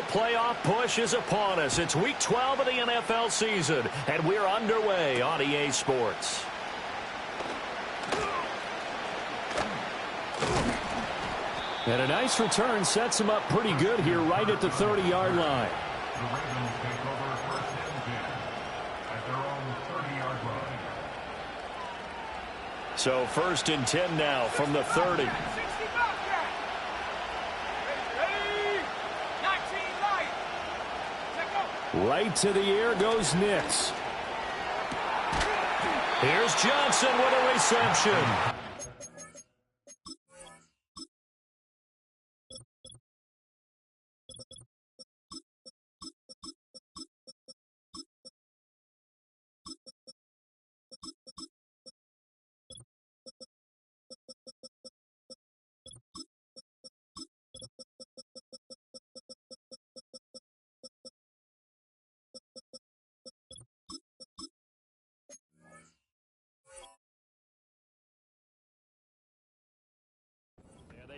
NFL playoff push is upon us. It's Week 12 of the NFL season, and we're underway on EA Sports. And a nice return sets him up pretty good here right at the 30-yard line. The Ravens take over first and 10 at their own 30-yard line. So first and 10 now from the 30. Right to the air goes Nix. Here's Johnson with a reception.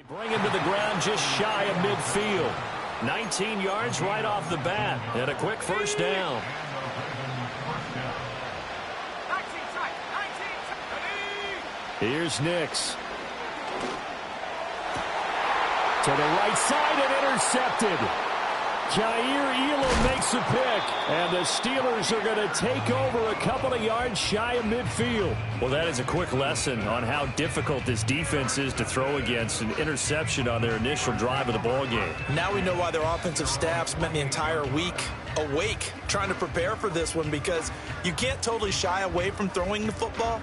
Bring him to the ground just shy of midfield. 19 yards right off the bat. And a quick first down. Here's Nix. To the right side and intercepted. Jair Elam makes a pick, and the Steelers are going to take over a couple of yards shy of midfield. Well, that is a quick lesson on how difficult this defense is to throw against. An interception on their initial drive of the ball game. Now we know why their offensive staff spent the entire week awake trying to prepare for this one, because you can't totally shy away from throwing the football.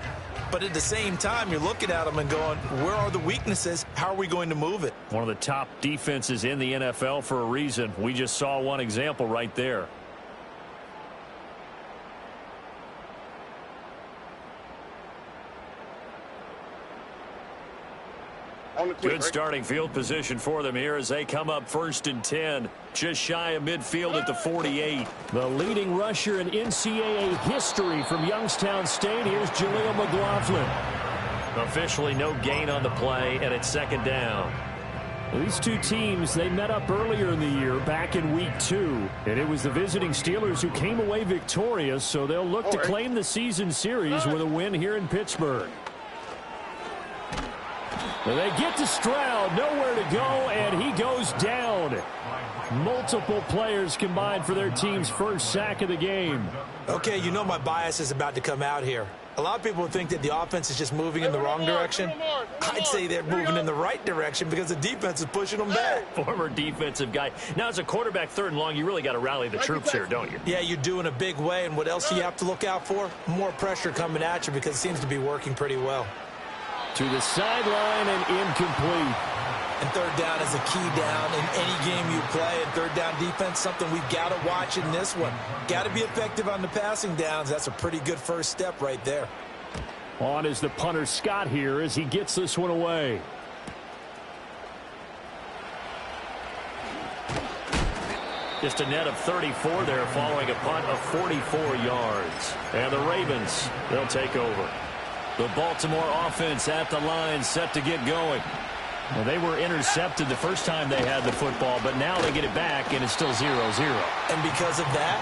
But at the same time, you're looking at them and going, where are the weaknesses? How are we going to move it? One of the top defenses in the NFL for a reason. We just saw one example right there. Good starting field position for them here as they come up first and 10. Just shy of midfield at the 48. The leading rusher in NCAA history from Youngstown State. Here's Jaleel McLaughlin. Officially no gain on the play, and it's second down. These two teams, they met up earlier in the year, back in Week 2. And it was the visiting Steelers who came away victorious, so they'll look to claim the season series with a win here in Pittsburgh. They get to Stroud, nowhere to go, and he goes down. Multiple players combined for their team's first sack of the game. Okay, you know my bias is about to come out here. A lot of people think that the offense is just moving in the wrong direction. I'd say they're moving in the right direction because the defense is pushing them back. Former defensive guy. Now, as a quarterback, third and long, you really got to rally the troops here, don't you? Yeah, you do in a big way, and what else do you have to look out for? More pressure coming at you because it seems to be working pretty well. To the sideline and incomplete. And third down is a key down in any game you play. And third down defense, something we've got to watch in this one. Got to be effective on the passing downs. That's a pretty good first step right there. On is the punter Scott here as he gets this one away. Just a net of 34 there following a punt of 44 yards. And the Ravens, they'll take over. The Baltimore offense at the line, set to get going. Well, they were intercepted the first time they had the football, but now they get it back, and it's still 0-0. And because of that,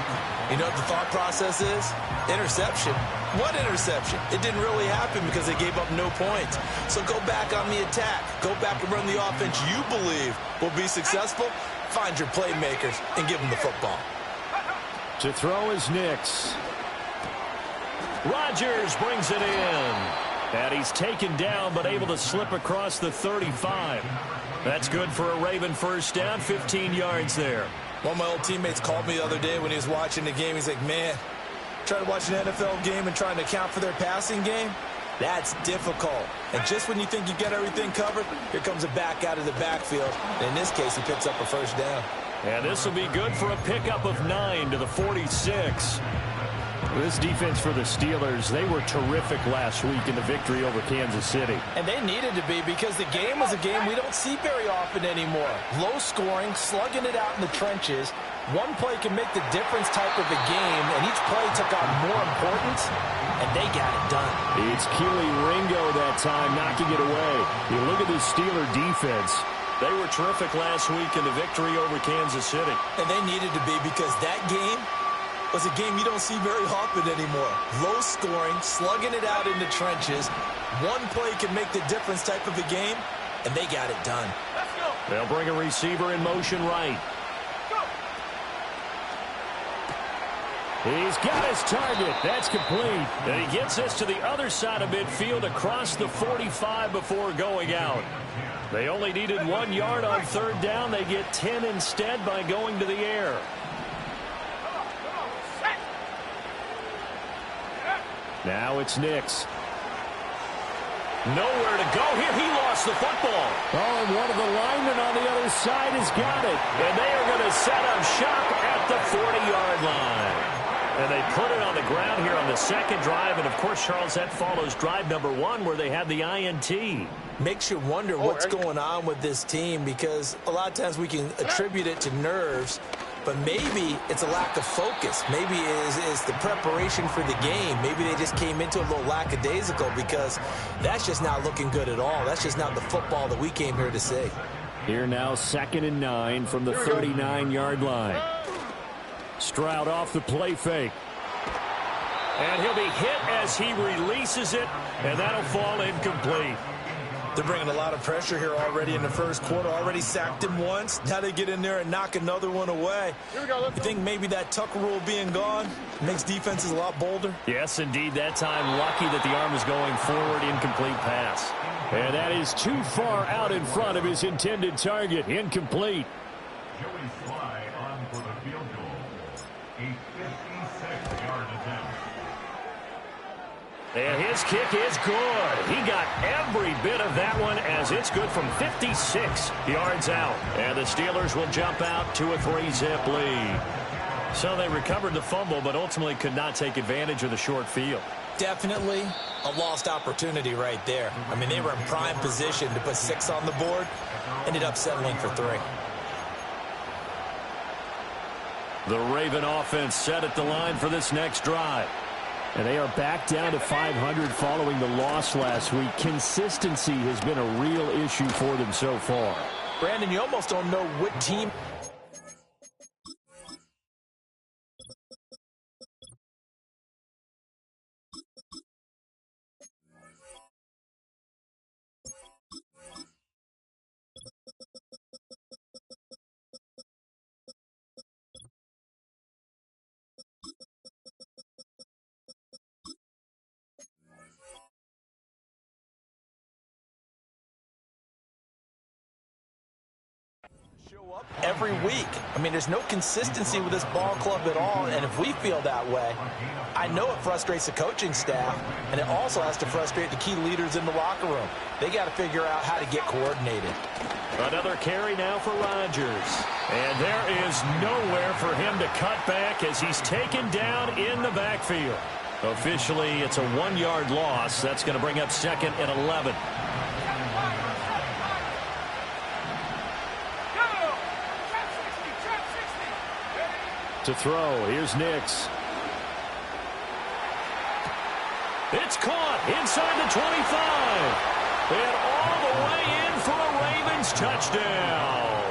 you know what the thought process is? Interception. What interception? It didn't really happen because they gave up no points. So go back on the attack. Go back and run the offense you believe will be successful. Find your playmakers and give them the football. To throw is Nix. Rodgers brings it in. And he's taken down but able to slip across the 35. That's good for a Raven first down, 15 yards there. One of my old teammates called me the other day when he was watching the game. He's like, man, trying to watch an NFL game and trying to account for their passing game, that's difficult. And just when you think you get everything covered, here comes a back out of the backfield. And in this case, he picks up a first down. And this will be good for a pickup of 9 to the 46. This defense for the Steelers, they were terrific last week in the victory over Kansas City. And they needed to be because the game was a game we don't see very often anymore. Low scoring, slugging it out in the trenches. One play can make the difference type of a game, and each play took on more importance, and they got it done. It's Kelee Ringo that time knocking it away. You look at this Steeler defense. They were terrific last week in the victory over Kansas City. And they needed to be, because that game was a game you don't see very often anymore. Low scoring, slugging it out in the trenches. One play can make the difference type of a game, and they got it done. They'll bring a receiver in motion right. He's got his target. That's complete. And he gets this to the other side of midfield across the 45 before going out. They only needed 1 yard on third down. They get 10 instead by going to the air. Now it's Nix. Nowhere to go here. He lost the football. Oh, and one of the linemen on the other side has got it. And they are going to set up shop at the 40-yard line. And they put it on the ground here on the second drive. And, of course, Charles, that follows drive number 1 where they had the INT. Makes you wonder what's going on with this team, because a lot of times we can attribute it to nerves, but maybe it's a lack of focus. Maybe it's the preparation for the game. Maybe they just came into a little lackadaisical, because that's just not looking good at all. That's just not the football that we came here to see. Here now, 2nd and 9 from the 39-yard line. Stroud off the play fake. And he'll be hit as he releases it, and that'll fall incomplete. They're bringing a lot of pressure here already in the first quarter. Already sacked him once. Now they get in there and knock another one away. You think maybe that Tucker rule being gone makes defenses a lot bolder? Yes, indeed. That time, lucky that the arm is going forward. Incomplete pass. And that is too far out in front of his intended target. Incomplete. Joey Sly on for the field goal. A 56-yard attempt. And his kick is good. He got every bit of that one, as it's good from 56 yards out. And the Steelers will jump out to a 3-zip lead. So they recovered the fumble, but ultimately could not take advantage of the short field. Definitely a lost opportunity right there. I mean, they were in prime position to put 6 on the board. Ended up settling for 3. The Raven offense set at the line for this next drive. And they are back down to 500 following the loss last week. Consistency has been a real issue for them so far. Brandon, you almost don't know what team. Show up every week. I mean, there's no consistency with this ball club at all, and if we feel that way, I know it frustrates the coaching staff, and it also has to frustrate the key leaders in the locker room. They got to figure out how to get coordinated. Another carry now for Rodgers. And there is nowhere for him to cut back as he's taken down in the backfield. Officially, it's a 1-yard loss. That's going to bring up 2nd and 11. To throw, here's Nix. It's caught inside the 25. And all the way in for a Ravens touchdown.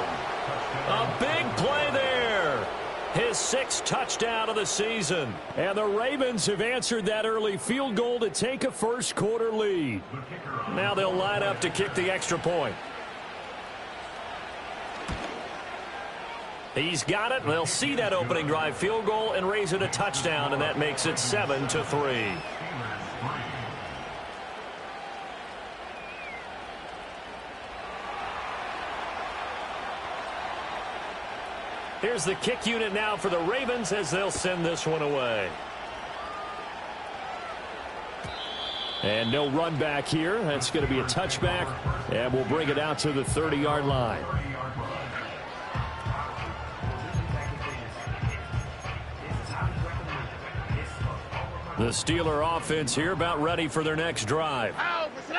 A big play there. His 6th touchdown of the season. And the Ravens have answered that early field goal to take a first quarter lead. Now they'll line up to kick the extra point. He's got it. They'll see that opening drive field goal and raise it a touchdown, and that makes it 7-3. Here's the kick unit now for the Ravens as they'll send this one away. And no run back here. That's going to be a touchback, and we'll bring it out to the 30-yard line. The Steeler offense here about ready for their next drive.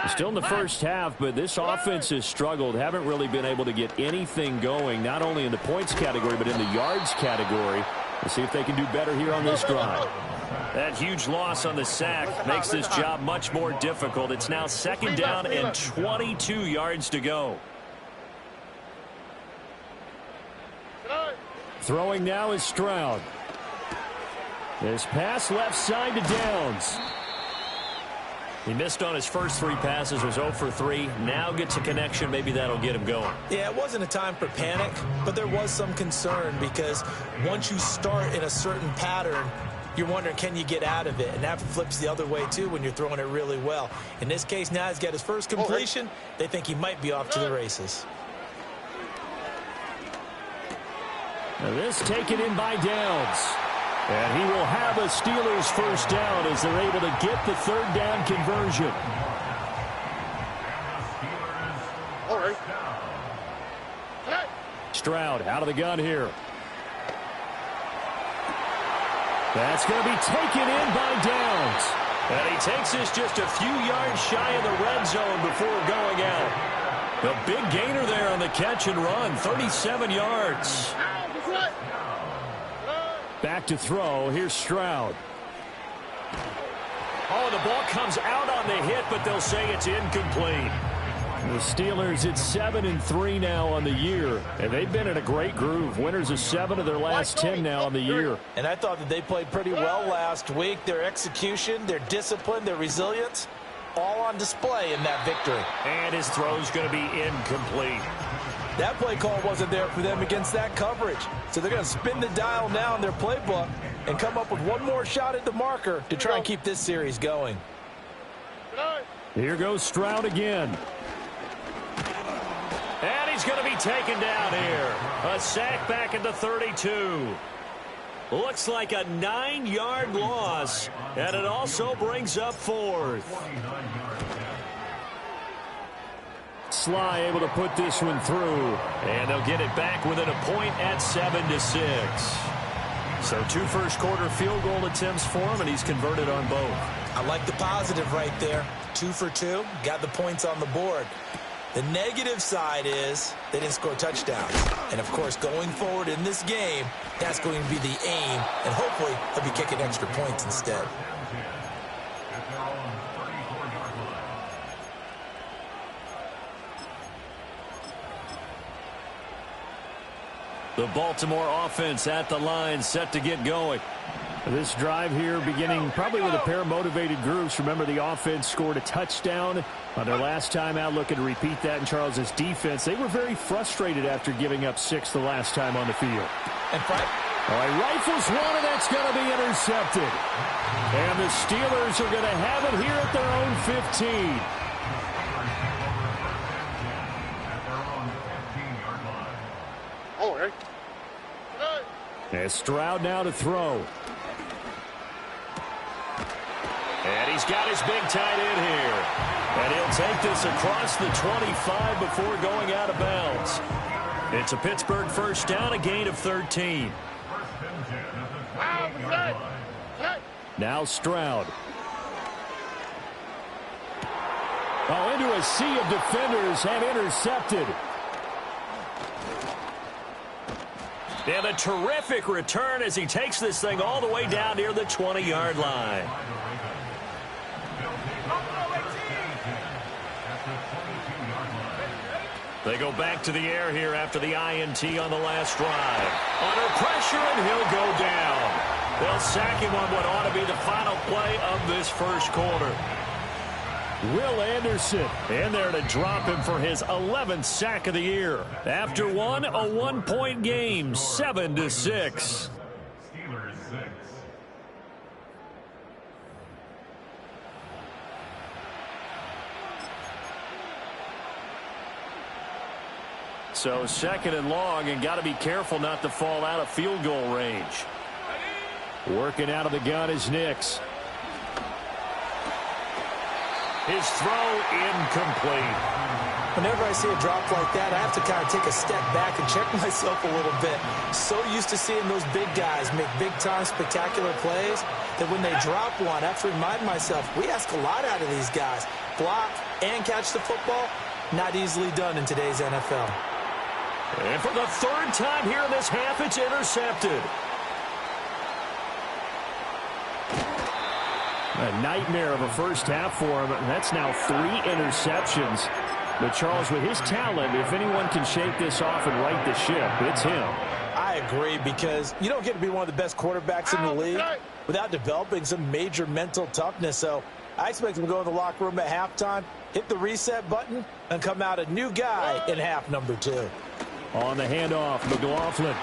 Still in the first half, but this offense has struggled. Haven't really been able to get anything going, not only in the points category, but in the yards category. We'll see if they can do better here on this drive. That huge loss on the sack makes this job much more difficult. It's now 2nd down and 22 yards to go. Throwing now is Stroud. This pass left side to Downs. He missed on his first 3 passes, was 0 for 3. Now gets a connection. Maybe that'll get him going. Yeah, it wasn't a time for panic, but there was some concern because once you start in a certain pattern, you're wondering, can you get out of it? And that flips the other way, too, when you're throwing it really well. In this case, now he's got his first completion. They think he might be off to the races. Now this taken in by Downs. And he will have a Steelers first down as they're able to get the 3rd down conversion. All right. Stroud out of the gun here. That's going to be taken in by Downs. And he takes this just a few yards shy of the red zone before going out. A big gainer there on the catch and run, 37 yards. Back to throw. Here's Stroud. Oh, the ball comes out on the hit, but they'll say it's incomplete. The Steelers at 7-3 now on the year, and they've been in a great groove. Winners of 7 of their last 10 now on the year. And I thought that they played pretty well last week. Their execution, their discipline, their resilience, all on display in that victory. And his throw's going to be incomplete. That play call wasn't there for them against that coverage. So they're going to spin the dial now in their playbook and come up with one more shot at the marker to try and keep this series going. Here goes Stroud again. And he's going to be taken down here. A sack back at the 32. Looks like a 9-yard loss. And it also brings up 4th. Sly able to put this one through. And they'll get it back within a point at 7-6. So 2 first-quarter field goal attempts for him, and he's converted on both. I like the positive right there. 2 for 2. Got the points on the board. The negative side is they didn't score touchdowns. And, of course, going forward in this game, that's going to be the aim. And hopefully he'll be kicking extra points instead. The Baltimore offense at the line, set to get going. This drive here beginning probably with a pair of motivated groups. Remember, the offense scored a touchdown on their last time out. Looking to repeat that in Charles's defense. They were very frustrated after giving up 6 the last time on the field. And Frank? All right, rifles one, and that's going to be intercepted. And the Steelers are going to have it here at their own 15. All right. And Stroud now to throw. And he's got his big tight end here. And he'll take this across the 25 before going out of bounds. It's a Pittsburgh first down, a gain of 13. Now Stroud. Oh, into a sea of defenders and intercepted. And a terrific return as he takes this thing all the way down near the 20-yard line. They go back to the air here after the INT on the last drive. Under pressure, and he'll go down. They'll sack him on what ought to be the final play of this first quarter. Will Anderson in there to drop him for his 11th sack of the year. After a 1-point game, 7-6. Steelers 6. So 2nd and long, and got to be careful not to fall out of field goal range. Working out of the gun is Nix. His throw incomplete. Whenever I see a drop like that, I have to kind of take a step back and check myself a little bit. So used to seeing those big guys make big-time spectacular plays that when they drop one, I have to remind myself, we ask a lot out of these guys. Block and catch the football, not easily done in today's NFL. And for the 3rd time here in this half, it's intercepted. A nightmare of a first half for him. That's now 3 interceptions. But Charles, with his talent, if anyone can shake this off and right the ship, it's him. I agree, because you don't get to be one of the best quarterbacks in the league without developing some major mental toughness. So I expect him to go in the locker room at halftime, hit the reset button, and come out a new guy in half number 2. On the handoff, McLaughlin.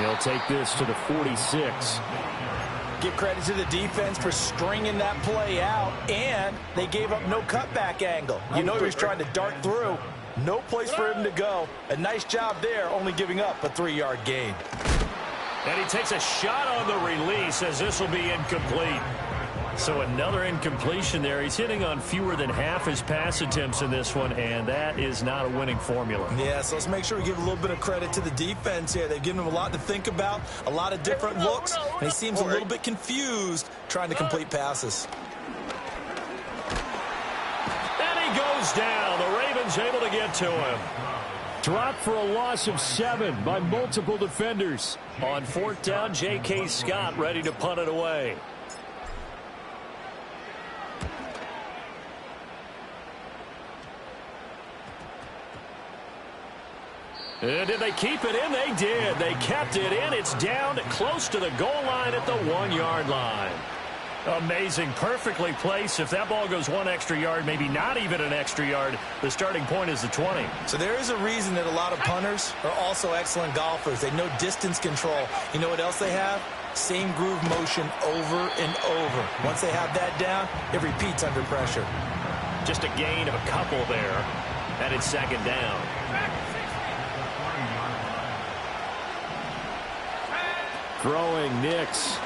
He'll take this to the 46. Give credit to the defense for stringing that play out, and they gave up no cutback angle. You know he was trying to dart through. No place for him to go. A nice job there, only giving up a 3-yard gain. And he takes a shot on the release as this will be incomplete. So another incompletion there. He's hitting on fewer than half his pass attempts in this one, and that is not a winning formula. Yeah, so let's make sure we give a little bit of credit to the defense here. They've given him a lot to think about, a lot of different looks, and he seems a little bit confused trying to complete passes. And he goes down. The Ravens able to get to him. Dropped for a loss of 7 by multiple defenders. On 4th down, J.K. Scott ready to punt it away. And did they keep it in? They did. They kept it in. It's down close to the goal line at the 1-yard line. Amazing. Perfectly placed. If that ball goes 1 extra yard, maybe not even an extra yard, the starting point is the 20. So there is a reason that a lot of punters are also excellent golfers. They know distance control. You know what else they have? Same groove motion over and over. Once they have that down, it repeats under pressure. Just a gain of a couple there. And it's 2nd down. Throwing Nix.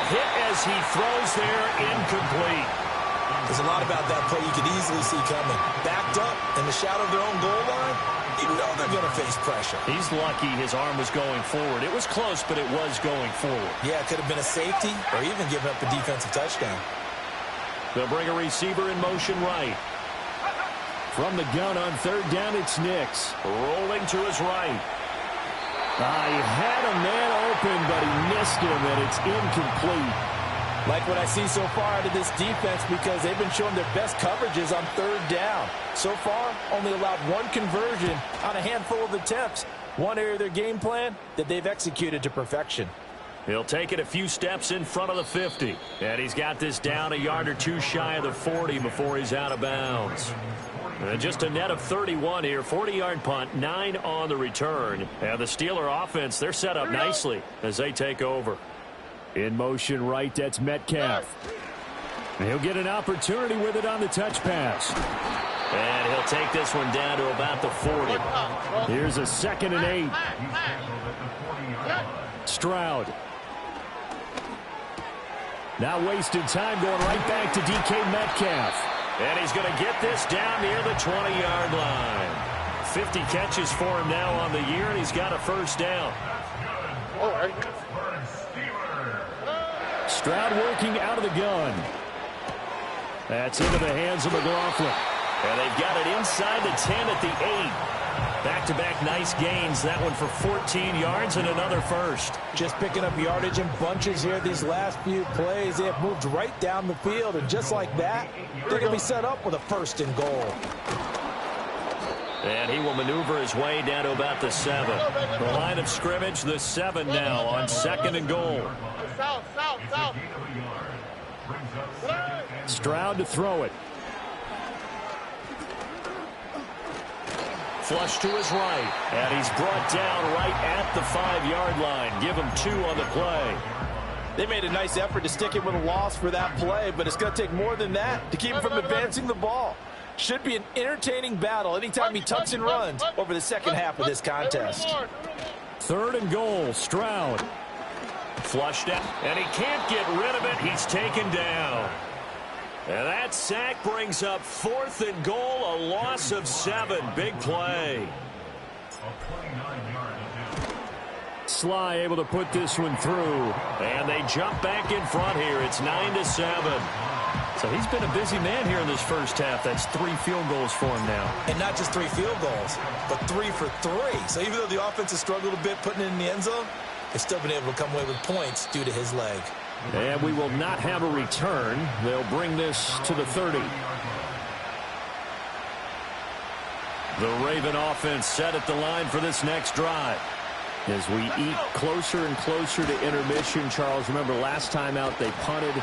Hit as he throws there, incomplete. There's a lot about that play you could easily see coming. Backed up in the shadow of their own goal line, you know they're going to face pressure. He's lucky his arm was going forward. It was close, but it was going forward. Yeah, it could have been a safety or even given up a defensive touchdown. They'll bring a receiver in motion right. From the gun on 3rd down, it's Nix. Rolling to his right. He had a man open, but he missed him, and it's incomplete. Like what I see so far out of this defense, because they've been showing their best coverages on 3rd down. So far, only allowed 1 conversion on a handful of attempts. One area of their game plan that they've executed to perfection. He'll take it a few steps in front of the 50. And he's got this down a yard or 2 shy of the 40 before he's out of bounds. Just a net of 31 here. 40-yard punt, 9 on the return. And the Steeler offense, they're set up nicely as they take over. In motion right, that's Metcalf. He'll get an opportunity with it on the touch pass. And he'll take this one down to about the 40. Here's a 2nd and 8. Stroud. Now wasting time going right back to DK Metcalf. And he's going to get this down near the 20-yard line. 50 catches for him now on the year, and he's got a 1st down. Stroud working out of the gun. That's into the hands of McLaughlin. And they've got it inside the 10 at the 8. Back-to-back nice gains. That one for 14 yards and another 1st. Just picking up yardage in bunches here these last few plays. They have moved right down the field, and just like that, they're going to be set up with a 1st and goal. And he will maneuver his way down to about the 7. The line of scrimmage, the 7 now on 2nd and goal. Stroud to throw it. Flush to his right, and he's brought down right at the 5-yard line. Give him 2 on the play. They made a nice effort to stick it with a loss for that play, but it's going to take more than that to keep him from advancing the ball. Should be an entertaining battle anytime he tucks and runs over the 2nd half of this contest. 3rd and goal, Stroud. Flushed out, and he can't get rid of it. He's taken down. And that sack brings up 4th and goal, a loss of 7. Big play. Sly able to put this one through. And they jump back in front here. It's 9-7. So he's been a busy man here in this 1st half. That's 3 field goals for him now. And not just 3 field goals, but 3 for 3. So even though the offense has struggled a bit putting it in the end zone, they've still been able to come away with points due to his leg. And we will not have a return. They'll bring this to the 30. The Raven offense set at the line for this next drive. As we eat closer and closer to intermission, Charles, remember last time out they punted.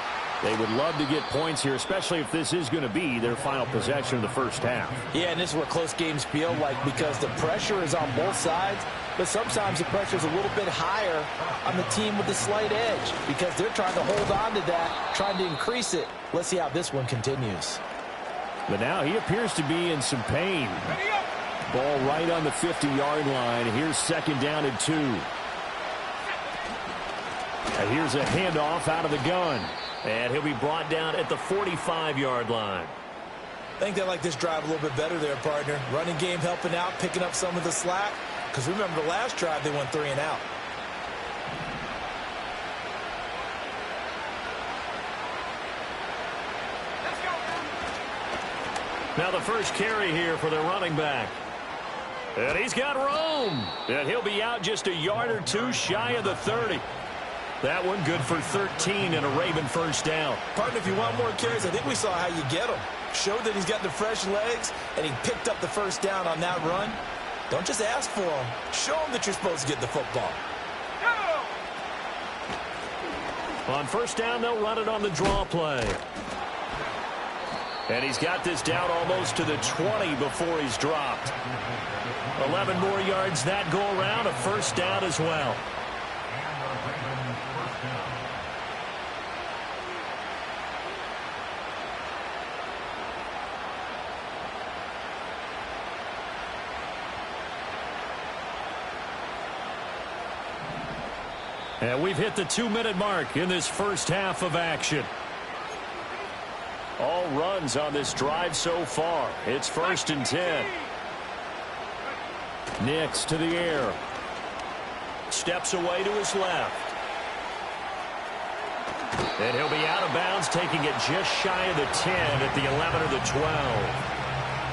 They would love to get points here, especially if this is going to be their final possession of the first half. Yeah, and this is what close games feel like because the pressure is on both sides, but sometimes the pressure is a little bit higher on the team with the slight edge because they're trying to hold on to that, trying to increase it. Let's see how this one continues. But now he appears to be in some pain. Ball right on the 50-yard line. Here's second down and 2. And here's a handoff out of the gun. And he'll be brought down at the 45-yard line. I think they like this drive a little bit better there, partner. Running game helping out, picking up some of the slack. Because remember the last drive, they went 3 and out. Now the first carry here for their running back. And he's got room. And he'll be out just a yard or 2 shy of the 30. That one good for 13 and a Raven first down. Partner, if you want more carries, I think we saw how you get them. Showed that he's got the fresh legs, and he picked up the first down on that run. Don't just ask for them. Show them that you're supposed to get the football. On first down, they'll run it on the draw play. And he's got this down almost to the 20 before he's dropped. 11 more yards that go around, a first down as well. And we've hit the 2-minute mark in this first half of action. All runs on this drive so far. It's 1st and 10. Nix to the air. Steps away to his left. And he'll be out of bounds, taking it just shy of the 10 at the 11 or the 12.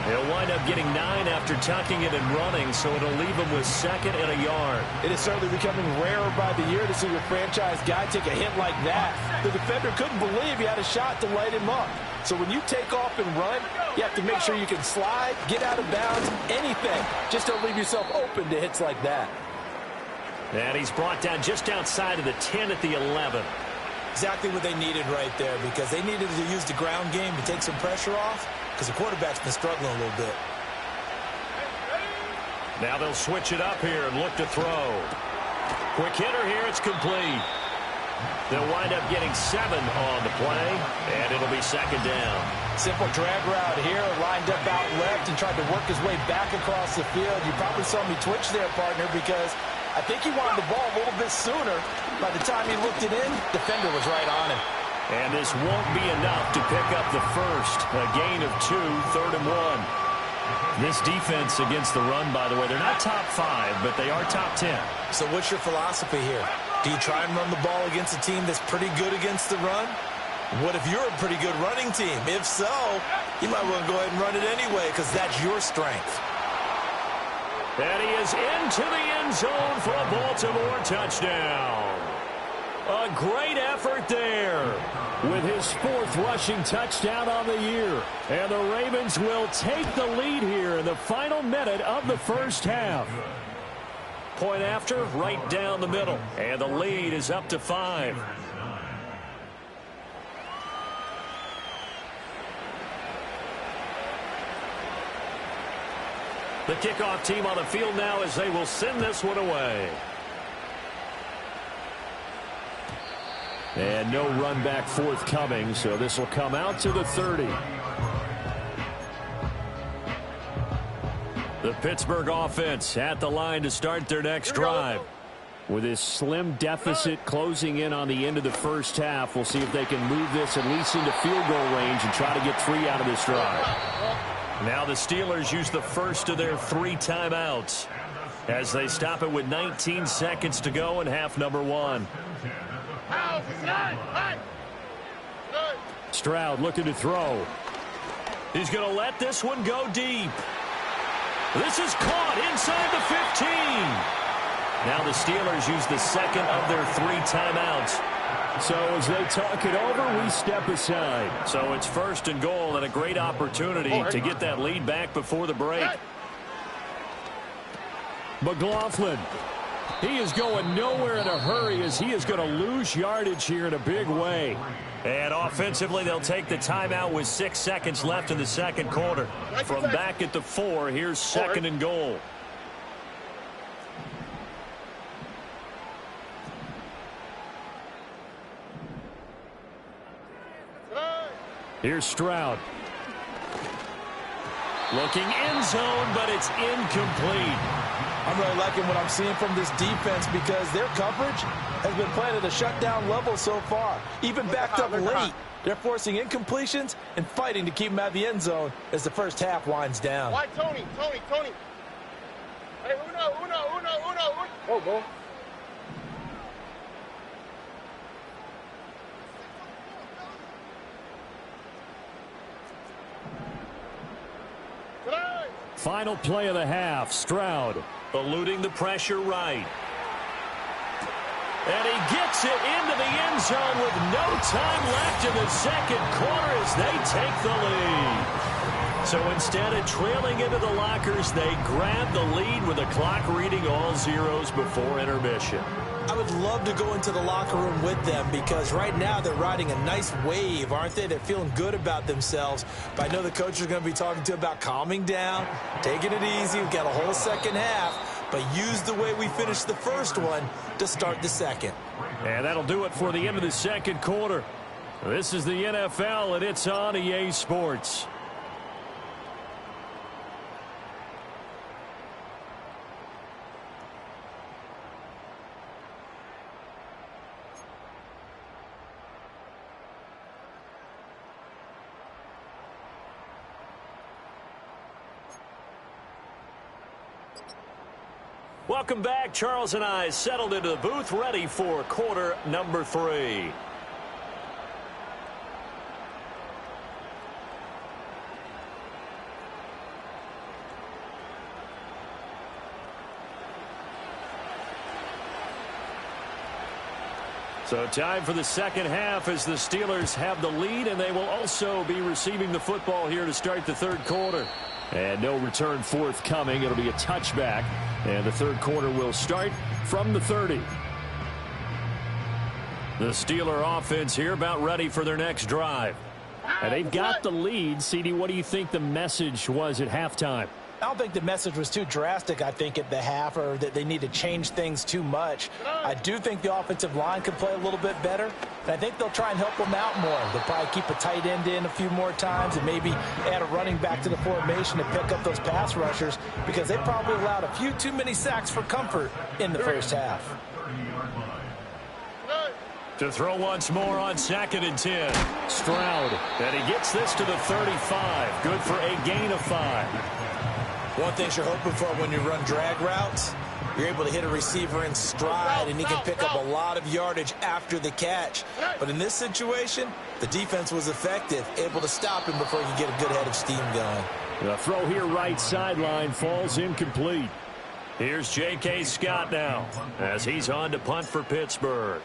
He'll wind up getting 9 after tucking it and running, so it'll leave him with 2nd and a yard. It is certainly becoming rarer by the year to see your franchise guy take a hit like that. The defender couldn't believe he had a shot to light him up. So when you take off and run, you have to make sure you can slide, get out of bounds, anything. Just don't leave yourself open to hits like that. And he's brought down just outside of the 10 at the 11. Exactly what they needed right there because they needed to use the ground game to take some pressure off because the quarterback's been struggling a little bit. Now they'll switch it up here and look to throw. Quick hitter here, it's complete. They'll wind up getting 7 on the play, and it'll be 2nd down. Simple drag route here, lined up out left and tried to work his way back across the field. You probably saw me twitch there, partner, because I think he wanted the ball a little bit sooner. By the time he looked it in, defender was right on him. And this won't be enough to pick up the first. A gain of 2, 3rd and 1. This defense against the run, by the way, they're not top 5, but they are top 10. So what's your philosophy here? Do you try and run the ball against a team that's pretty good against the run? What if you're a pretty good running team? If so, you might want to go ahead and run it anyway because that's your strength. And he is into the end zone for a Baltimore touchdown. A great effort there with his 4th rushing touchdown on the year. And the Ravens will take the lead here in the final minute of the first half. Point after, right down the middle. And the lead is up to 5. The kickoff team on the field now as they will send this one away. And no run back forthcoming, so this will come out to the 30. The Pittsburgh offense at the line to start their next drive. With this slim deficit closing in on the end of the first half, we'll see if they can move this at least into field goal range and try to get 3 out of this drive. Now the Steelers use the first of their 3 timeouts as they stop it with 19 seconds to go in half number 1. Stroud looking to throw. He's going to let this one go deep. This is caught inside the 15. Now the Steelers use the second of their 3 timeouts. So as they talk it over, we step aside. So it's 1st and goal and a great opportunity to get that lead back before the break. McLaughlin. He is going nowhere in a hurry as he is going to lose yardage here in a big way. And offensively, they'll take the timeout with 6 seconds left in the second quarter. From back at the 4, here's second and goal. Here's Stroud. Looking end zone, but it's incomplete. I'm really liking what I'm seeing from this defense because their coverage has been playing at a shutdown level so far. Even backed up late, they're forcing incompletions and fighting to keep them out of the end zone as the first half winds down. Why, Tony? Hey, uno. Oh, go. Final play of the half. Stroud eluding the pressure right. And he gets it into the end zone with no time left in the second quarter as they take the lead. So instead of trailing into the lockers, they grab the lead with the clock reading all zeros before intermission. I would love to go into the locker room with them because right now they're riding a nice wave, aren't they? They're feeling good about themselves. But I know the coach is going to be talking to about calming down, taking it easy. We've got a whole second half, but use the way we finished the first one to start the second. And that'll do it for the end of the second quarter. This is the NFL, and it's on EA Sports. Welcome back. Charles and I settled into the booth, ready for quarter number 3. So time for the second half as the Steelers have the lead, and they will also be receiving the football here to start the third quarter. And no return forthcoming. It'll be a touchback. And the third quarter will start from the 30. The Steeler offense here about ready for their next drive. And they've got the lead. CD, what do you think the message was at halftime? I don't think the message was too drastic, I think, at the half, or that they need to change things too much. I do think the offensive line could play a little bit better, and I think they'll try and help them out more. They'll probably keep a tight end in a few more times and maybe add a running back to the formation to pick up those pass rushers because they probably allowed a few too many sacks for comfort in the first half. To throw once more on 2nd and 10. Stroud, and he gets this to the 35. Good for a gain of 5. One thing you're hoping for when you run drag routes, you're able to hit a receiver in stride, and he can pick up a lot of yardage after the catch. But in this situation, the defense was effective, able to stop him before he could get a good head of steam going. The throw here right sideline falls incomplete. Here's J.K. Scott now as he's on to punt for Pittsburgh.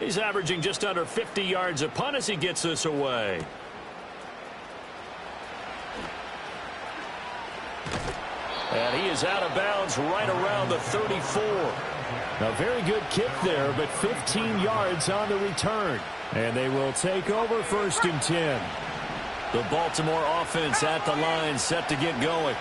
He's averaging just under 50 yards a punt as he gets this away. And he is out of bounds right around the 34. A very good kick there, but 15 yards on the return. And they will take over 1st and 10. The Baltimore offense at the line set to get going.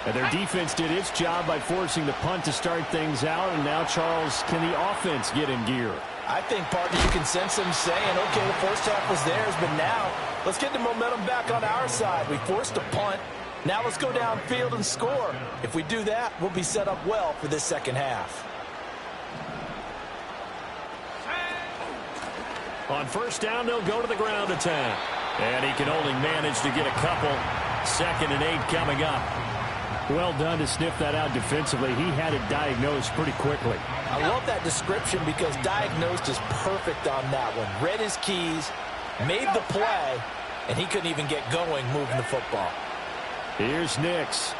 And their defense did its job by forcing the punt to start things out. And now, Charles, can the offense get in gear? I think, partner, you can sense them saying, okay, the first half was theirs, but now let's get the momentum back on our side. We forced a punt. Now let's go downfield and score. If we do that, we'll be set up well for this second half. On 1st down, they'll go to the ground attack. And he can only manage to get a couple. 2nd and 8 coming up. Well done to sniff that out defensively. He had it diagnosed pretty quickly. I love that description because diagnosed is perfect on that one. Read his keys, made the play, and he couldn't even get going moving the football. Here's Nix.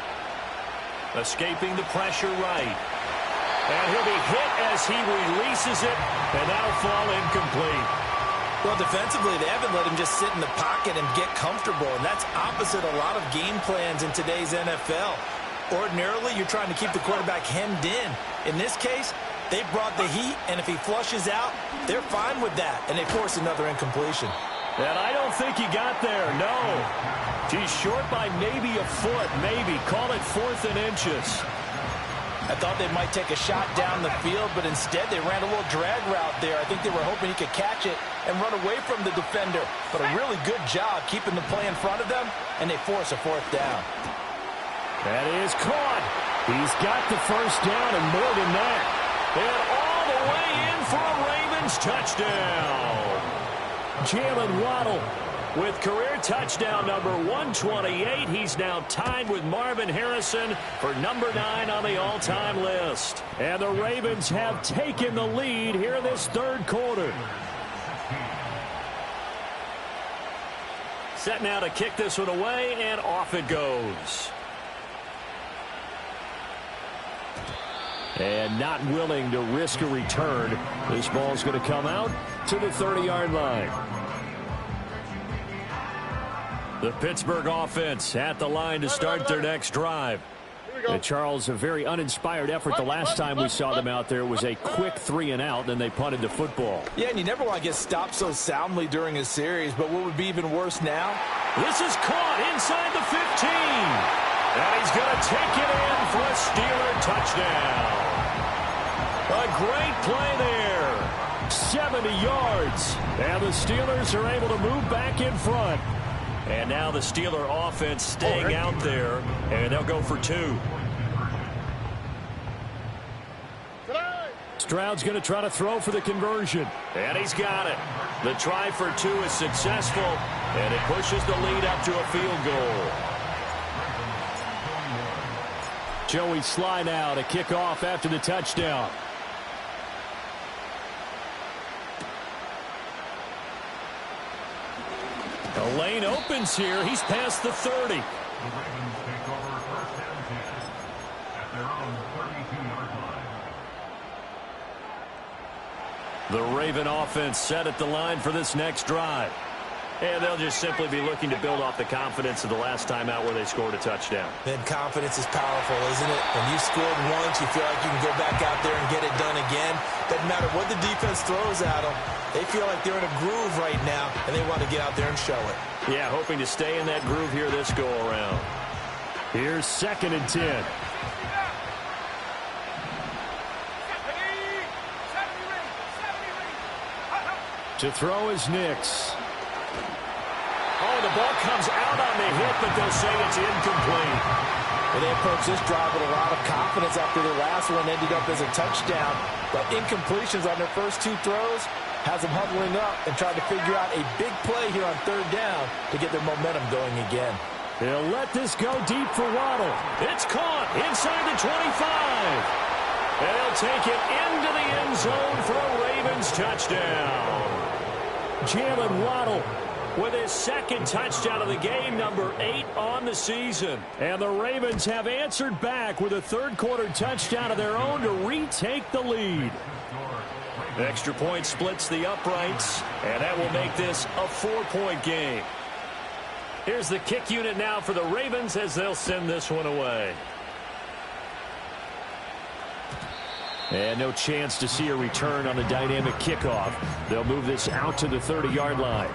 Escaping the pressure right. And he'll be hit as he releases it, and that'll fall incomplete. Well, defensively, they haven't let him just sit in the pocket and get comfortable, and that's opposite a lot of game plans in today's NFL. Ordinarily, you're trying to keep the quarterback hemmed in. In this case, they brought the heat, and if he flushes out, they're fine with that, and they force another incompletion. And I don't think he got there, no. He's short by maybe a foot, maybe. Call it 4th and inches. I thought they might take a shot down the field, but instead they ran a little drag route there. I think they were hoping he could catch it and run away from the defender. But a really good job keeping the play in front of them, and they force a 4th down. That is caught. He's got the first down and more than that. And all the way in for a Ravens touchdown. Jalen Waddle with career touchdown number 128. He's now tied with Marvin Harrison for number 9 on the all-time list. And the Ravens have taken the lead here in this 3rd quarter. Set now to kick this one away, and off it goes. And not willing to risk a return. This ball's going to come out to the 30-yard line. The Pittsburgh offense at the line to start their next drive. And Charles, a very uninspired effort the last time we saw them out there. It was a quick 3-and-out, then they punted the football. Yeah, and you never want to get stopped so soundly during a series, but what would be even worse now? This is caught inside the 15. And he's going to take it in for a Steeler touchdown. A great play there. 70 yards. And the Steelers are able to move back in front. And now the Steeler offense staying out there, and they'll go for 2. Stroud's going to try to throw for the conversion. And he's got it. The try for 2 is successful, and it pushes the lead up to a field goal. Joey Slye now to kick off after the touchdown. The lane opens here. He's past the 30. The Ravens take over 1st and 10 at their own 32-yard line. The Raven offense set at the line for this next drive. And they'll just simply be looking to build off the confidence of the last time out where they scored a touchdown. Then confidence is powerful, isn't it? When you scored once, you feel like you can go back out there and get it done again. Doesn't matter what the defense throws at them. They feel like they're in a groove right now, and they want to get out there and show it. Yeah, hoping to stay in that groove here this go-around. Here's 2nd and 10. To throw is Nix. Oh, the ball comes out on the hit, but they'll say it's incomplete. Well, they approached this drive with a lot of confidence after their last one ended up as a touchdown. But incompletions on their first 2 throws has them huddling up and trying to figure out a big play here on 3rd down to get their momentum going again. They'll let this go deep for Waddle. It's caught inside the 25. And they'll take it into the end zone for a Ravens touchdown. Jalen Waddle with his 2nd touchdown of the game, number 8 on the season. And the Ravens have answered back with a 3rd quarter touchdown of their own to retake the lead. Extra point splits the uprights, and that will make this a 4-point game. Here's the kick unit now for the Ravens as they'll send this one away. And no chance to see a return on the dynamic kickoff. They'll move this out to the 30-yard line.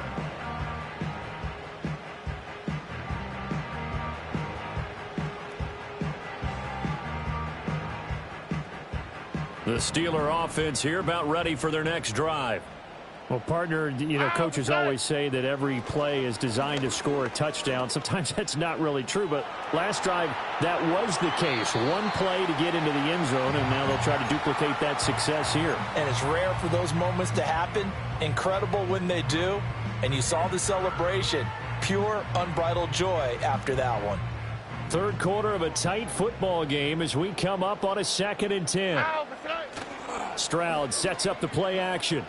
The Steeler offense here about ready for their next drive. Well, partner, you know, coaches always say that every play is designed to score a touchdown. Sometimes that's not really true, but last drive, that was the case. One play to get into the end zone, and now they'll try to duplicate that success here. And it's rare for those moments to happen. Incredible when they do. And you saw the celebration. Pure, unbridled joy after that one. 3rd quarter of a tight football game as we come up on a 2nd and 10. Stroud sets up the play action.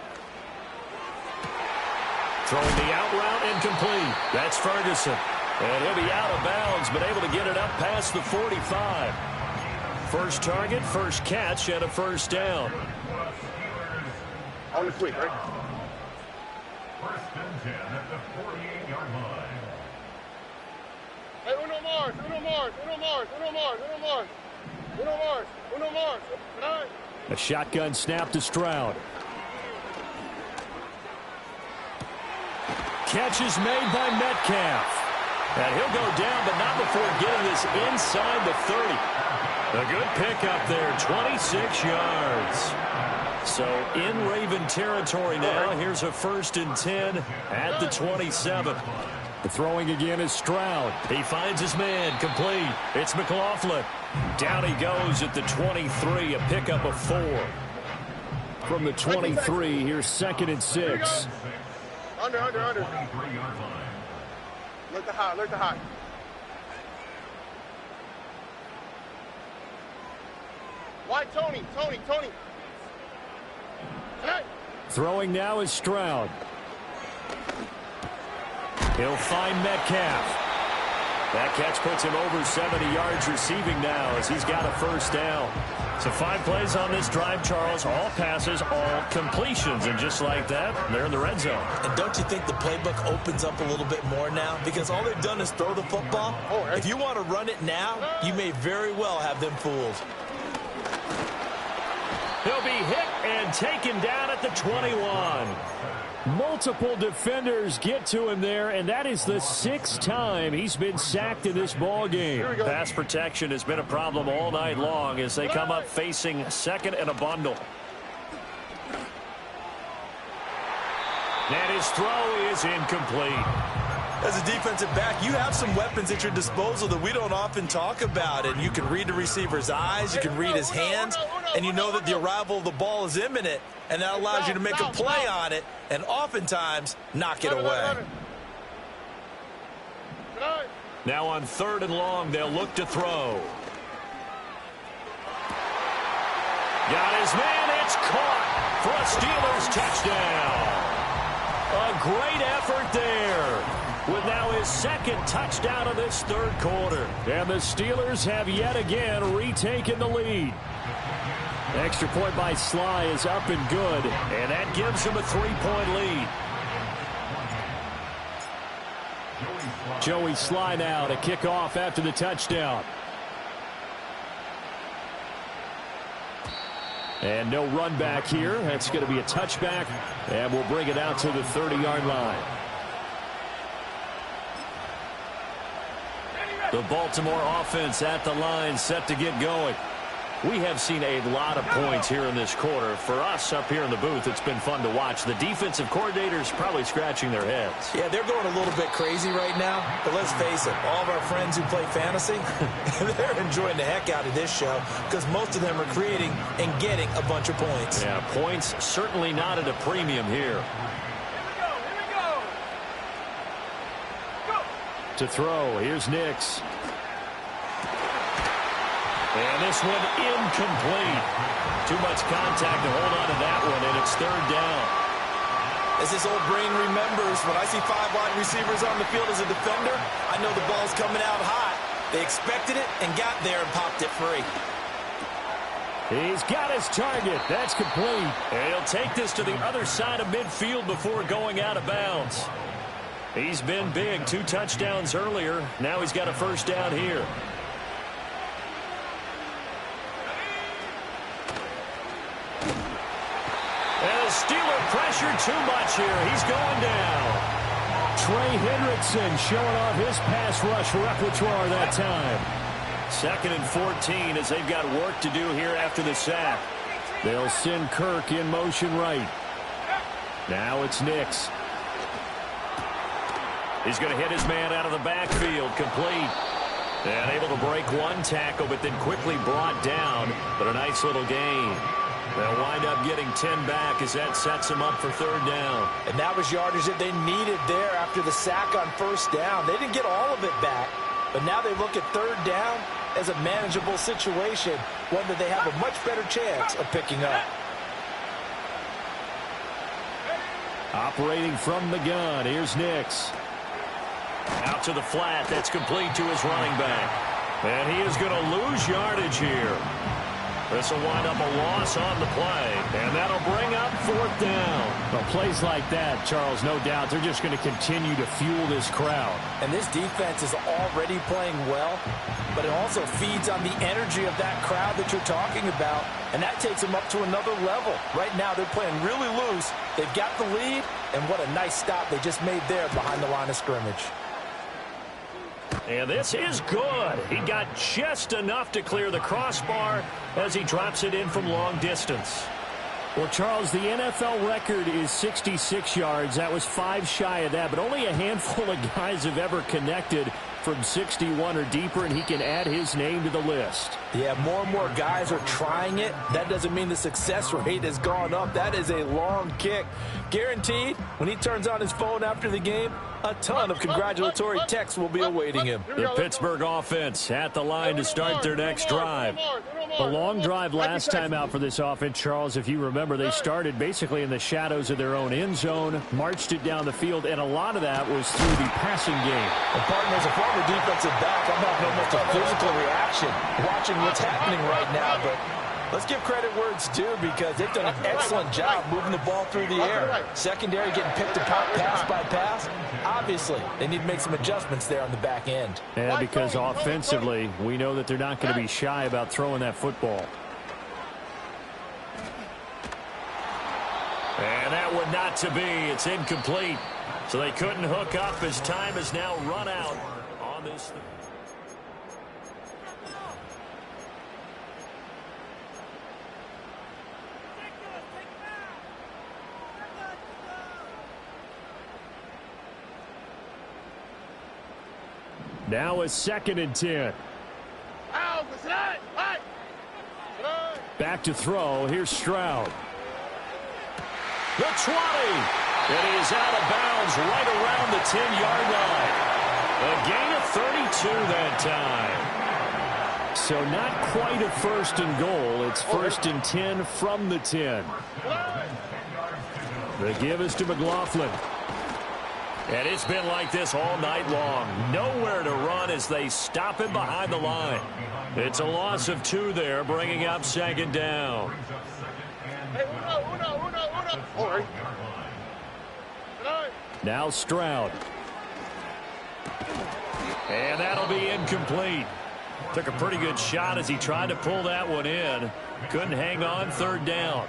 Throwing the out route incomplete. That's Ferguson. And he'll be out of bounds, but able to get it up past the 45. First target, first catch, and a 1st down. On the quick, right? 1st and 10 at the 48-yard line. Hey, uno más, uno más, uno más, uno más, uno más. Uno más, uno más. Nine. A shotgun snap to Stroud. Catch is made by Metcalf. And he'll go down, but not before getting this inside the 30. A good pickup there, 26 yards. So in Raven territory now. Here's a 1st and 10 at the 27. The throwing again is Stroud. He finds his man, complete. It's McLaughlin. Down he goes at the 23, a pickup of 4. From the 23, here's 2nd and 6. Under. Look the high. Why Tony? Hey. Throwing now is Stroud. He'll find Metcalf. That catch puts him over 70 yards receiving now as he's got a 1st down. So 5 plays on this drive, Charles. All passes, all completions. And just like that, they're in the red zone. And don't you think the playbook opens up a little bit more now? Because all they've done is throw the football. If you want to run it now, you may very well have them fooled. He'll be hit and taken down at the 21. Multiple defenders get to him there, and that is the 6th time he's been sacked in this ball game. Pass protection has been a problem all night long as they come up facing 2nd and a bundle. And his throw is incomplete. As a defensive back, you have some weapons at your disposal that we don't often talk about. And you can read the receiver's eyes, you can read his hands, and you know that the arrival of the ball is imminent. And that allows you to make a play on it and oftentimes knock it away. Now on 3rd and long, they'll look to throw. Got his man, it's caught for a Steelers touchdown. A great effort there. With now his 2nd touchdown of this 3rd quarter. And the Steelers have yet again retaken the lead. Extra point by Sly is up and good. And that gives him a 3-point lead. Joey Sly now to kick off after the touchdown. And no run back here. That's going to be a touchback. And we'll bring it out to the 30-yard line. The Baltimore offense at the line, set to get going. We have seen a lot of points here in this quarter. For us up here in the booth, it's been fun to watch. The defensive coordinators probably scratching their heads. Yeah, they're going a little bit crazy right now. But let's face it, all of our friends who play fantasy, they're enjoying the heck out of this show because most of them are creating and getting a bunch of points. Yeah, points certainly not at a premium here. To throw, here's Nix. And this one incomplete. Too much contact to hold on to that one, and it's 3rd down. As this old brain remembers, when I see 5 wide receivers on the field as a defender, I know the ball's coming out hot. They expected it and got there and popped it free. He's got his target. That's complete. And he'll take this to the other side of midfield before going out of bounds. He's been big. 2 touchdowns earlier. Now he's got a 1st down here. And the Steeler pressure too much here. He's going down. Trey Hendrickson showing off his pass rush repertoire that time. 2nd and 14 as they've got work to do here after the sack. They'll send Kirk in motion right. Now it's Nix. He's going to hit his man out of the backfield, complete. And able to break 1 tackle, but then quickly brought down. But a nice little gain. They'll wind up getting 10 back as that sets them up for 3rd down. And that was yardage that they needed there after the sack on 1st down. They didn't get all of it back, but now they look at 3rd down as a manageable situation, one that they have a much better chance of picking up. Operating from the gun, here's Nix. Out to the flat, that's complete to his running back. And he is going to lose yardage here. This will wind up a loss on the play, and that'll bring up 4th down. Well, plays like that, Charles, no doubt, they're just going to continue to fuel this crowd. And this defense is already playing well, but it also feeds on the energy of that crowd that you're talking about, and that takes them up to another level. Right now, they're playing really loose. They've got the lead, and what a nice stop they just made there behind the line of scrimmage. And this is good. He got just enough to clear the crossbar as he drops it in from long distance. Well, Charles, the NFL record is 66 yards. That was 5 shy of that, but only a handful of guys have ever connected from 61 or deeper, and he can add his name to the list. Yeah, more and more guys are trying it. That doesn't mean the success rate has gone up. That is a long kick. Guaranteed, when he turns on his phone after the game, a ton of congratulatory texts will be awaiting him. The Pittsburgh offense at the line to start their next drive. A long drive last time out for this offense, Charles. If you remember, they started basically in the shadows of their own end zone, marched it down the field, and a lot of that was through the passing game. And partner, as a former defensive back, I'm having almost a physical reaction watching what's happening right now, but let's give credit where it's due because they've done an excellent job moving the ball through the air. Secondary getting picked apart pass by pass. Obviously, they need to make some adjustments there on the back end. Yeah, because offensively, we know that they're not going to be shy about throwing that football. And that would not to be. It's incomplete. So they couldn't hook up as time has now run out on this. Now a 2nd and 10. Back to throw. Here's Stroud. The 20. And he is out of bounds right around the 10-yard line. A gain of 32 that time. So not quite a 1st and goal. It's 1st and 10 from the 10. The give is to McLaughlin. And it's been like this all night long. Nowhere to run as they stop him behind the line. It's a loss of 2 there, bringing up 2nd down. Now Stroud. And that'll be incomplete. Took a pretty good shot as he tried to pull that one in. Couldn't hang on. 3rd down.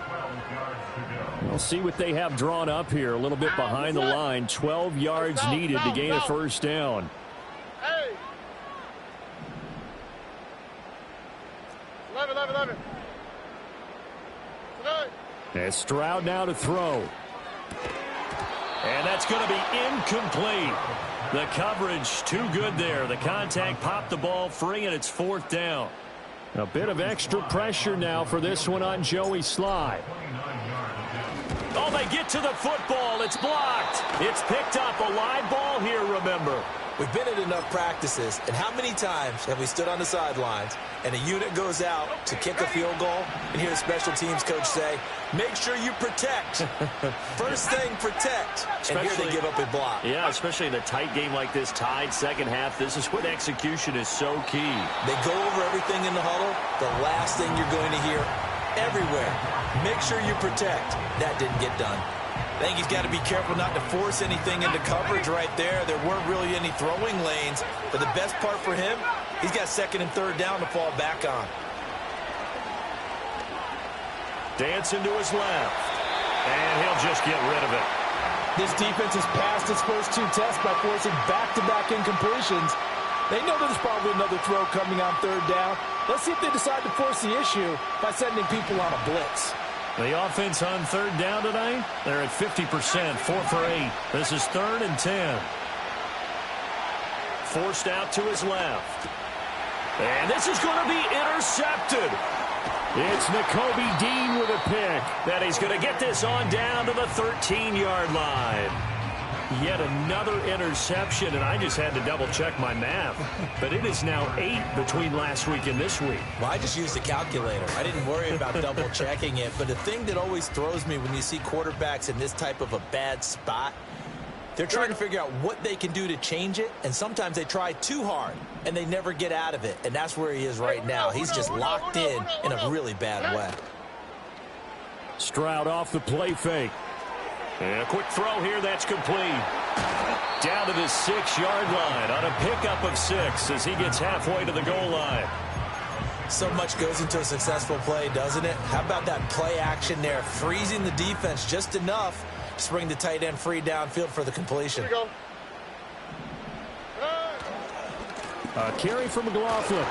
We'll see what they have drawn up here. A little bit behind the line. 12 yards needed to gain a 1st down. Hey. 11. And Stroud now to throw. And that's going to be incomplete. The coverage too good there. The contact popped the ball free, and it's 4th down. A bit of extra pressure now for this one on Joey Slye. Oh, they get to the football. It's blocked. It's picked up. A live ball here, remember. We've been at enough practices, and how many times have we stood on the sidelines and a unit goes out to kick a field goal and hear the special teams coach say, make sure you protect. First thing, protect. And here they give up a block. Yeah, especially in a tight game like this, tied 2nd half. This is when execution is so key. They go over everything in the huddle. The last thing you're going to hear everywhere, make sure you protect. That didn't get done. I think he's got to be careful not to force anything into coverage right there. There weren't really any throwing lanes. But the best part for him, he's got 2nd and 3rd down to fall back on. Dancing to his left. And he'll just get rid of it. This defense has passed its first 2 tests by forcing back-to-back incompletions. They know there's probably another throw coming on 3rd down. Let's see if they decide to force the issue by sending people on a blitz. The offense on 3rd down tonight, they're at 50%, 4 for 8. This is 3rd and 10. Forced out to his left. And this is going to be intercepted. It's Nakobe Dean with a pick. That he's going to get this on down to the 13-yard line. Yet another interception, and I just had to double-check my math. But it is now 8 between last week and this week. Well, I just used a calculator. I didn't worry about double-checking it. But the thing that always throws me when you see quarterbacks in this type of a bad spot, They're trying to figure out what they can do to change it, and sometimes they try too hard, and they never get out of it, and that's where he is right now. He's just locked in a really bad way. Stroud off the play fake. And a quick throw here that's complete. Down to the 6-yard line on a pickup of 6 as he gets halfway to the goal line. So much goes into a successful play, doesn't it? How about that play action there, freezing the defense just enough to bring the tight end free downfield for the completion. Here we go. A carry from McLaughlin.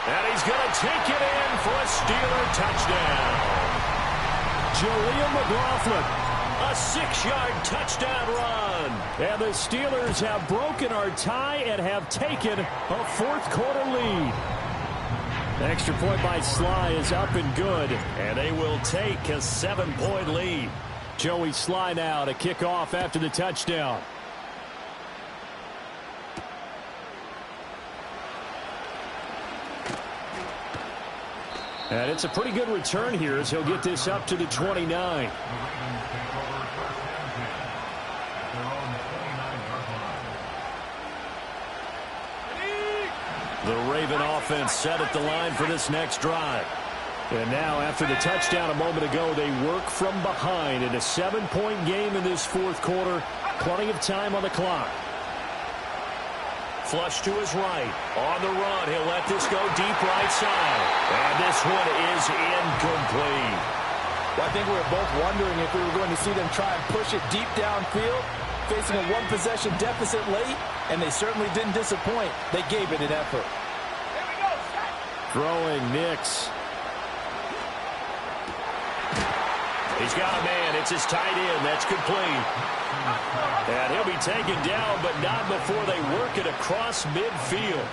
And he's going to take it in for a Steeler touchdown. Jaleel McLaughlin. A 6-yard touchdown run. And the Steelers have broken our tie and have taken a fourth-quarter lead. The extra point by Sly is up and good. And they will take a 7-point lead. Joey Sly now to kick off after the touchdown. And it's a pretty good return here as he'll get this up to the 29. The Raven offense set at the line for this next drive. And now, after the touchdown a moment ago, they work from behind in a 7-point game in this fourth quarter. Plenty of time on the clock. Flush to his right. On the run, he'll let this go deep right side. And this one is incomplete. Well, I think we were both wondering if we were going to see them try and push it deep downfield, facing a one-possession deficit late, and they certainly didn't disappoint. They gave it an effort. Throwing Nix. He's got a man. It's his tight end. That's complete. And he'll be taken down, but not before they work it across midfield.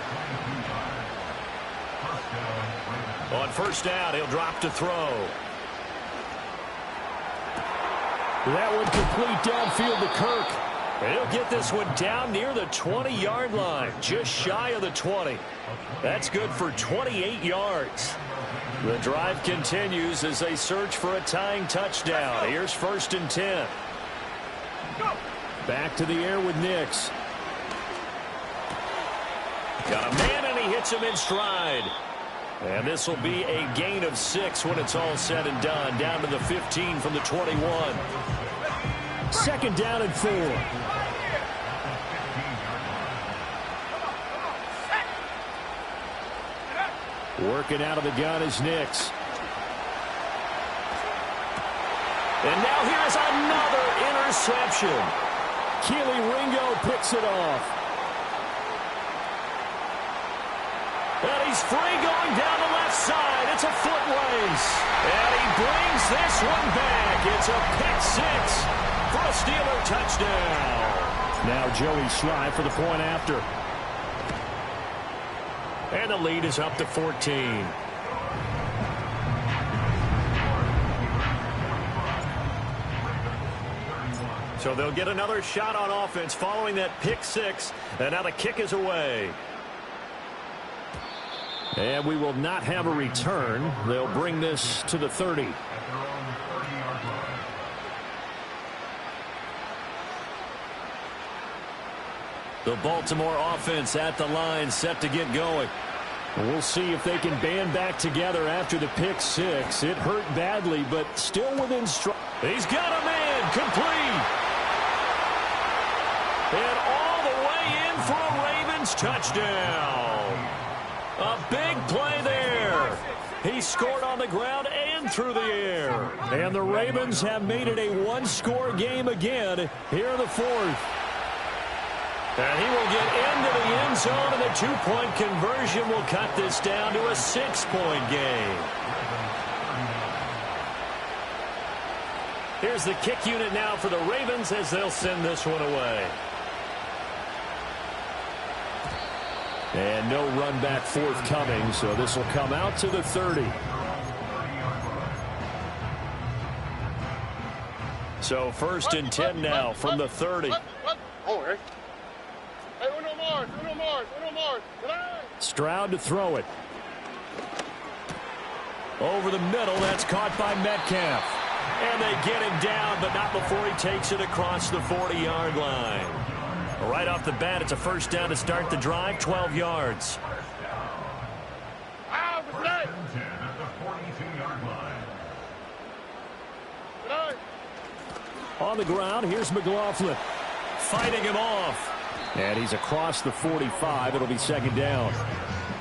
On first down, he'll drop to throw. That one complete downfield to Kirk. And he'll get this one down near the 20-yard line, just shy of the 20. That's good for 28 yards. The drive continues as they search for a tying touchdown. Here's 1st and 10. Back to the air with Nix. Got a man, and he hits him in stride. And this will be a gain of 6 when it's all said and done. Down to the 15 from the 21. 2nd down and 4. Working out of the gun is Nix. And now here's another interception. Keely Ringo picks it off. And he's free going down the left side. It's a foot race. And he brings this one back. It's a pick 6 for a Steeler touchdown. Now Joey Sly for the point after. And the lead is up to 14. So they'll get another shot on offense following that pick 6. And now the kick is away. And we will not have a return. They'll bring this to the 30. The Baltimore offense at the line, set to get going. We'll see if they can band back together after the pick 6. It hurt badly, but still within strike. He's got a man, complete. And all the way in for a Ravens touchdown. A big play there. He scored on the ground and through the air. And the Ravens have made it a one-score game again here in the fourth. And he will get into the end zone, and the two-point conversion will cut this down to a 6-point game. Here's the kick unit now for the Ravens as they'll send this one away. And no run back forthcoming, so this will come out to the 30. So 1st and 10 now from the 30. Oh, hey. Hey, uno more. Stroud to throw it. Over the middle, that's caught by Metcalf. And they get him down, but not before he takes it across the 40-yard line. Right off the bat, it's a first down to start the drive, 12 yards. On the ground, here's McLaughlin. Fighting him off. And he's across the 45. It'll be second down.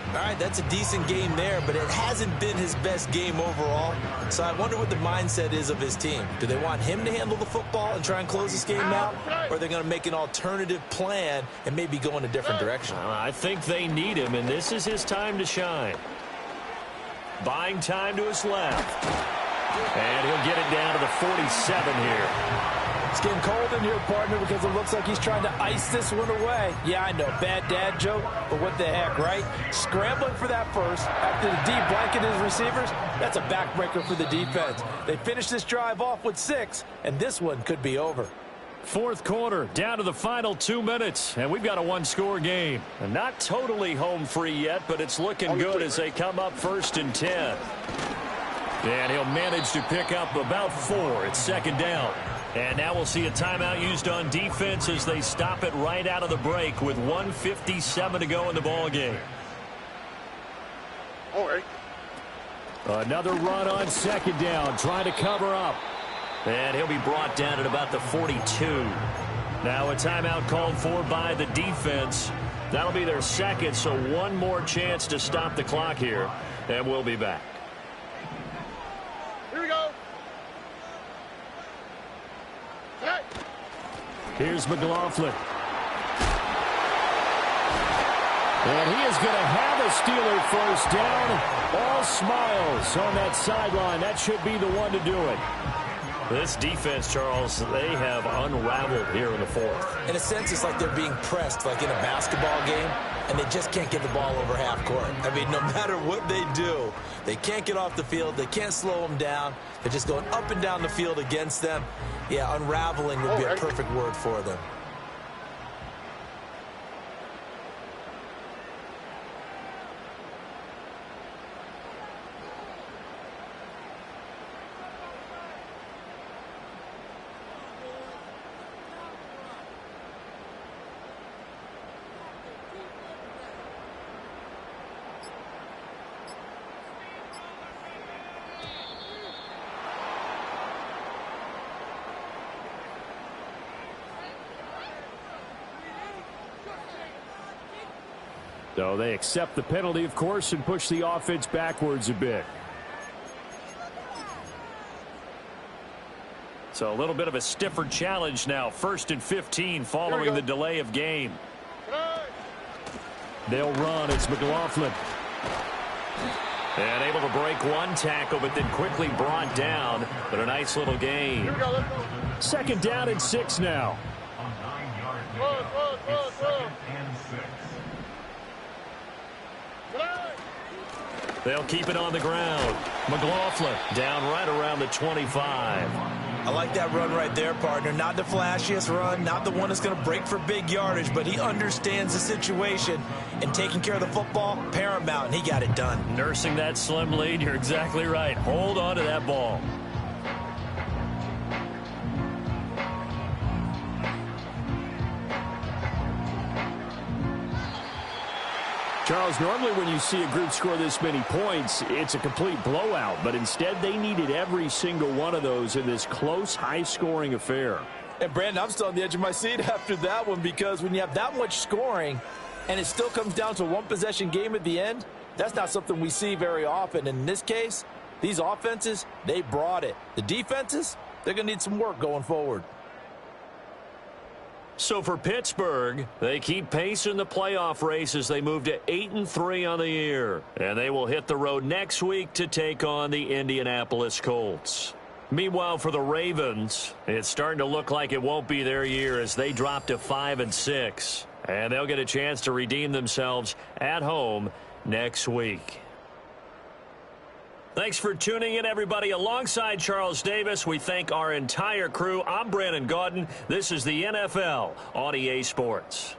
All right, that's a decent game there, but it hasn't been his best game overall. So I wonder what the mindset is of his team. Do they want him to handle the football and try and close this game out? Or are they going to make an alternative plan and maybe go in a different direction? I think they need him, and this is his time to shine. Buying time to his left. And he'll get it down to the 47 here. It's getting cold in here, partner, because it looks like he's trying to ice this one away. Yeah, I know, bad dad joke, but what the heck, right? Scrambling for that first after the D blanketed his receivers, that's a backbreaker for the defense. They finished this drive off with 6, and this one could be over. Fourth quarter, down to the final 2 minutes, and we've got a one-score game. And not totally home free yet, but it's looking good as they come up 1st and 10. And he'll manage to pick up about 4. It's second down. And now we'll see a timeout used on defense as they stop it right out of the break with 1:57 to go in the ball game. All right. Another run on second down, trying to cover up. And he'll be brought down at about the 42. Now a timeout called for by the defense. That'll be their second, so one more chance to stop the clock here. And we'll be back. Here we go. Hey. Here's McLaughlin. And he is going to have a Steeler first down. All smiles on that sideline. That should be the one to do it. This defense, Charles, they have unraveled here in the fourth. In a sense, it's like they're being pressed like in a basketball game, and they just can't get the ball over half court. I mean, no matter what they do, they can't get off the field. They can't slow them down. They're just going up and down the field against them. Yeah, unraveling would be a perfect word for them. So they accept the penalty, of course, and push the offense backwards a bit. So a little bit of a stiffer challenge now. 1st and 15 following the delay of game. They'll run. It's McLaughlin. And able to break one tackle, but then quickly brought down. But a nice little gain. Here we go. Let's go. Second down and 6 now. On 9 yards. It's 2nd and 6. They'll keep it on the ground. McLaughlin down right around the 25. I like that run right there, partner. Not the flashiest run, not the one that's going to break for big yardage, but he understands the situation, and taking care of the football, paramount, and he got it done. Nursing that slim lead, you're exactly right. Hold on to that ball. Charles, normally when you see a group score this many points, it's a complete blowout. But instead, they needed every single one of those in this close, high-scoring affair. And, Brandon, I'm still on the edge of my seat after that one, because when you have that much scoring and it still comes down to a one-possession game at the end, that's not something we see very often. And in this case, these offenses, they brought it. The defenses, they're going to need some work going forward. So for Pittsburgh, they keep pace in the playoff race as they move to 8-3 on the year. And they will hit the road next week to take on the Indianapolis Colts. Meanwhile, for the Ravens, it's starting to look like it won't be their year as they drop to 5-6. And they'll get a chance to redeem themselves at home next week. Thanks for tuning in, everybody. Alongside Charles Davis, we thank our entire crew. I'm Brandon Gaudin. This is the NFL on EA Sports.